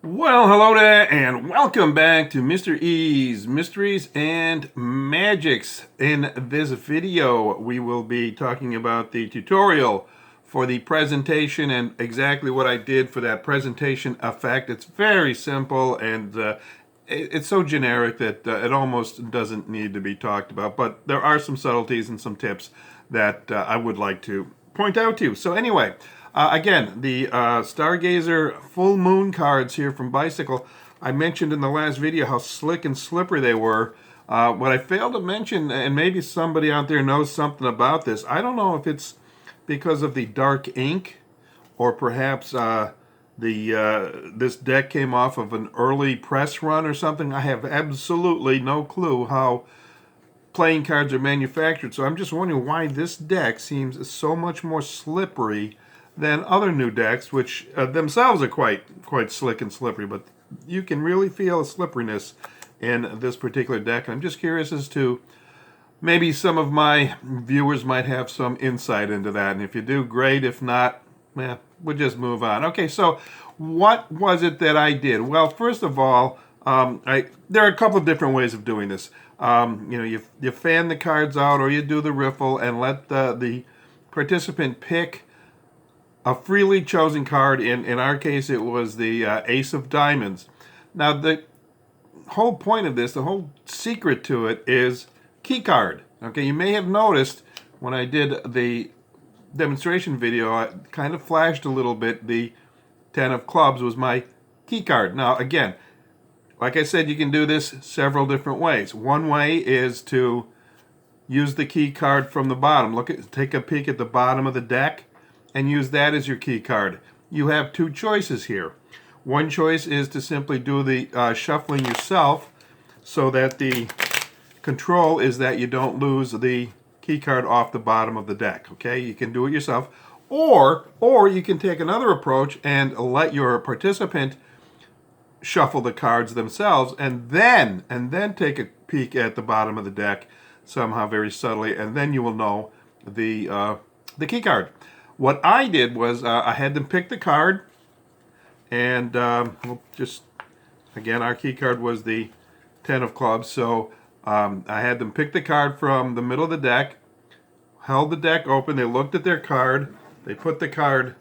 Well, hello there, and welcome back to Mr. E's Mysteries and Magics. In this video, we will be talking about the tutorial for the presentation and exactly what I did for that presentation effect. It's very simple, and it's so generic that it almost doesn't need to be talked about, but there are some subtleties and some tips that I would like to point out to you. So anyway, again, the Stargazer full moon cards here from Bicycle. I mentioned in the last video how slick and slippery they were. What I failed to mention, and maybe somebody out there knows something about this, I don't know if it's because of the dark ink or perhaps this deck came off of an early press run or something. I have absolutely no clue how playing cards are manufactured, so I'm just wondering why this deck seems so much more slippery than other new decks, which themselves are quite slick and slippery, but you can really feel a slipperiness in this particular deck. I'm just curious as to maybe some of my viewers might have some insight into that, and if you do, great. If not, we'll just move on. Okay, so what was it that I did? Well, first of all, there are a couple of different ways of doing this. You fan the cards out, or you do the riffle and let the participant pick a freely chosen card. In our case, it was the Ace of Diamonds. Now, the whole point of this, the whole secret to it is key card. Okay, you may have noticed when I did the demonstration video, I kind of flashed a little bit. The 10 of clubs was my key card. Now, again, like I said, you can do this several different ways. One way is to use the key card from the bottom. Take a peek at the bottom of the deck and use that as your key card. You have two choices here. One choice is to simply do the shuffling yourself, so that the control is that you don't lose the key card off the bottom of the deck. Okay, you can do it yourself, or you can take another approach and let your participant shuffle the cards themselves, and then take a peek at the bottom of the deck somehow very subtly, and then you will know the key card. What I did was I had them pick the card, and we'll just, again, our key card was the 10 of clubs, so I had them pick the card from the middle of the deck, held the deck open, they looked at their card, they put the card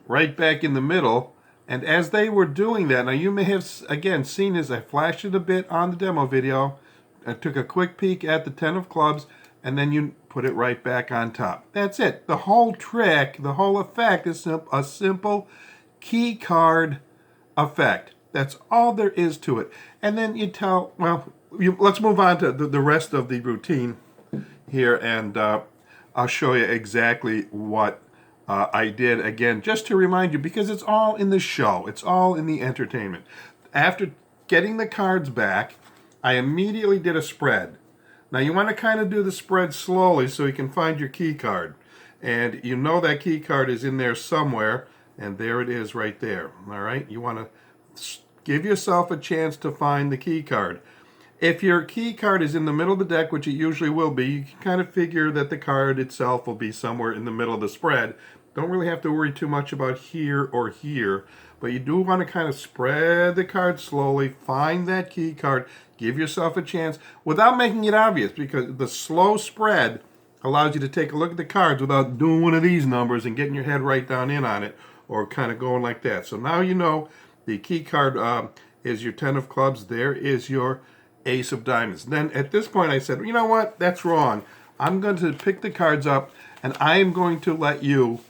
right back in the middle, and as they were doing that, now you may have, again, seen as I flashed it a bit on the demo video, I took a quick peek at the 10 of clubs, and then you put it right back on top. That's it. The whole trick, the whole effect is a simple key card effect. That's all there is to it. And then you tell, well, let's move on to the rest of the routine here, and I'll show you exactly what I did, again, just to remind you, because it's all in the show. It's all in the entertainment. After getting the cards back, I immediately did a spread. Now, you want to kind of do the spread slowly so you can find your key card. And you know that key card is in there somewhere, and there it is right there. All right? You want to give yourself a chance to find the key card. If your key card is in the middle of the deck, which it usually will be, you can kind of figure that the card itself will be somewhere in the middle of the spread. Don't really have to worry too much about here or here, but you do want to kind of spread the card slowly, find that key card, give yourself a chance without making it obvious, because the slow spread allows you to take a look at the cards without doing one of these numbers and getting your head right down in on it, or kind of going like that. So now you know the key card is your 10 of clubs. There is your Ace of Diamonds. Then at this point I said, you know what, that's wrong. I'm going to pick the cards up, and I am going to let you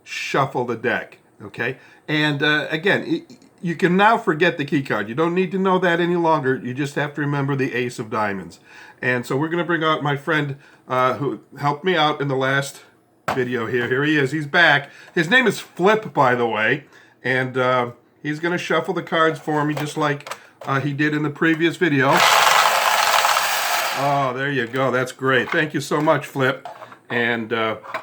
shuffle the deck, okay? And again, you can now forget the key card. You don't need to know that any longer. You just have to remember the Ace of Diamonds. And so we're going to bring out my friend who helped me out in the last video here. Here he is. He's back. His name is Flip, by the way. And he's going to shuffle the cards for me just like he did in the previous video. Oh, there you go. That's great. Thank you so much, Flip. And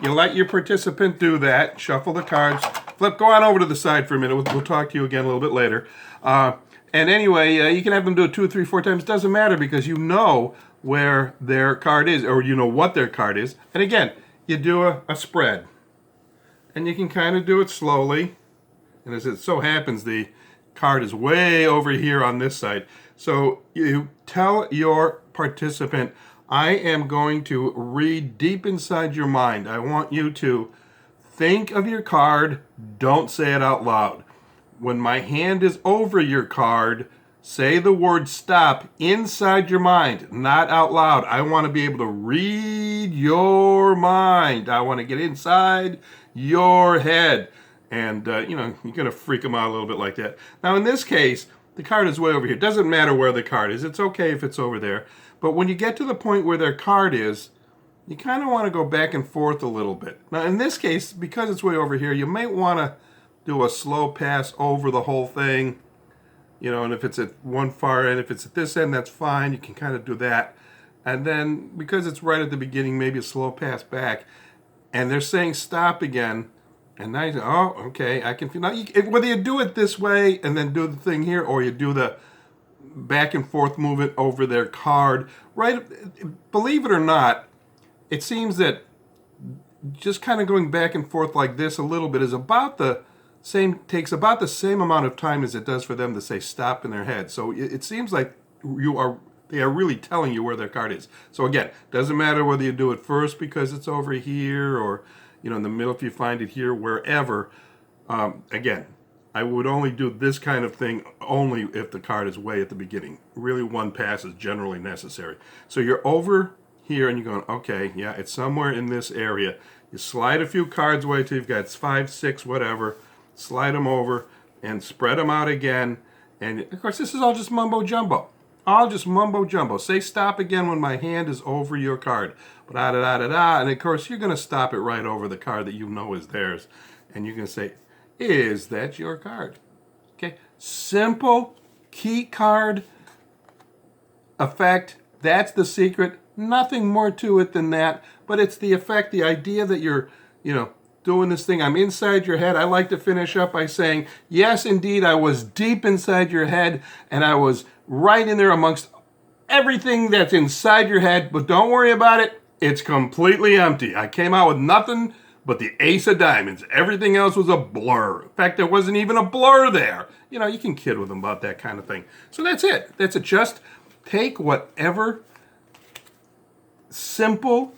you let your participant do that. Shuffle the cards. Flip, go on over to the side for a minute. We'll talk to you again a little bit later. And anyway, you can have them do it 2 or 3, 4 times. It doesn't matter, because you know where their card is, or you know what their card is. And again, you do a spread. And you can kind of do it slowly. And as it so happens, the card is way over here on this side. So you tell your participant, I am going to read deep inside your mind. I want you to think of your card. Don't say it out loud. When my hand is over your card, say the word stop inside your mind, not out loud. I want to be able to read your mind. I want to get inside your head. And, you're going to freak them out a little bit like that. Now, in this case, the card is way over here. It doesn't matter where the card is. It's okay if it's over there. But when you get to the point where their card is, you kind of want to go back and forth a little bit. Now, in this case, because it's way over here, you might want to do a slow pass over the whole thing. And if it's at one far end, if it's at this end, that's fine. You can kind of do that. And then, because it's right at the beginning, maybe a slow pass back. And they're saying stop again. And now you say, oh, okay, I can feel. Now, whether you do it this way and then do the thing here, or you do the back and forth movement over their card, right? Believe it or not, it seems that just kind of going back and forth like this a little bit is about the same, takes about the same amount of time as it does for them to say stop in their head. So it seems like they are really telling you where their card is. So again, doesn't matter whether you do it first because it's over here, or in the middle if you find it here, wherever. Again, I would only do this kind of thing only if the card is way at the beginning. Really, one pass is generally necessary. So you're over here and you're going, okay, yeah, it's somewhere in this area. You slide a few cards away till you've got 5, 6, whatever. Slide them over and spread them out again. And of course, this is all just mumbo jumbo. All just mumbo jumbo. Say stop again when my hand is over your card. Da da da da da. And of course, you're going to stop it right over the card that you know is theirs. And you're going to say, is that your card? Okay. Simple key card effect. That's the secret. Nothing more to it than that. But it's the effect, the idea that you're, doing this thing. I'm inside your head. I like to finish up by saying, yes, indeed, I was deep inside your head, and I was right in there amongst everything that's inside your head, but don't worry about it. It's completely empty. I came out with nothing but the ace of diamonds. Everything else was a blur. In fact, there wasn't even a blur there. You can kid with them about that kind of thing. So that's it. That's it. Just take whatever simple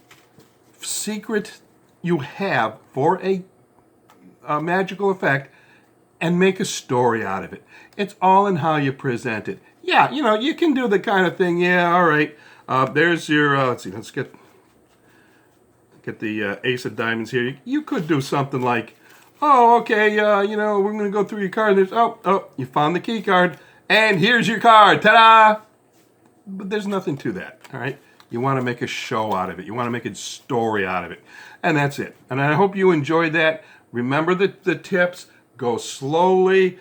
secret you have for a magical effect and make a story out of it. It's all in how you present it. Yeah, you can do the kind of thing. Yeah, all right. There's your, let's see, let's get the ace of diamonds here. You could do something like, oh, okay, we're going to go through your card. There's, oh, you found the key card. And here's your card. Ta-da! But there's nothing to that, all right? You want to make a show out of it. You want to make a story out of it. And that's it. And I hope you enjoyed that. Remember the tips. Go slowly.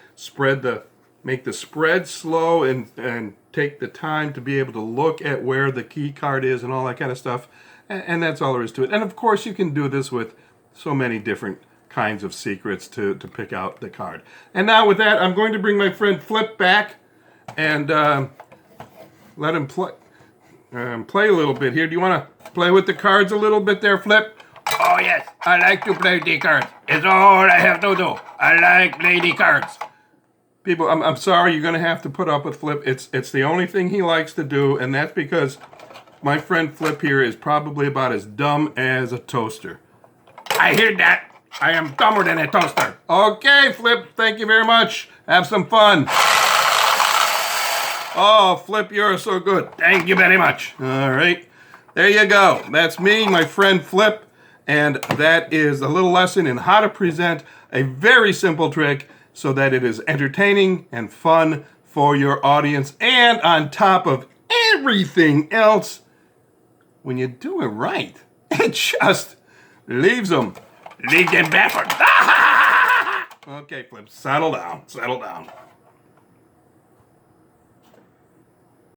Make the spread slow and take the time to be able to look at where the key card is and all that kind of stuff. And that's all there is to it. And of course, you can do this with so many different kinds of secrets to pick out the card. And now with that, I'm going to bring my friend Flip back and let him play a little bit here. Do you want to play with the cards a little bit there, Flip? Oh yes, I like to play the cards. It's all I have to do. I like play the cards. People, I'm sorry, you're going to have to put up with Flip. It's the only thing he likes to do, and that's because my friend Flip here is probably about as dumb as a toaster. I hear that. I am dumber than a toaster. Okay, Flip, thank you very much. Have some fun. Oh, Flip, you're so good. Thank you very much. All right. There you go. That's me, my friend Flip. And that is a little lesson in how to present a very simple trick so that it is entertaining and fun for your audience. And on top of everything else, when you do it right, it just leaves them baffled. Okay, Flip, settle down.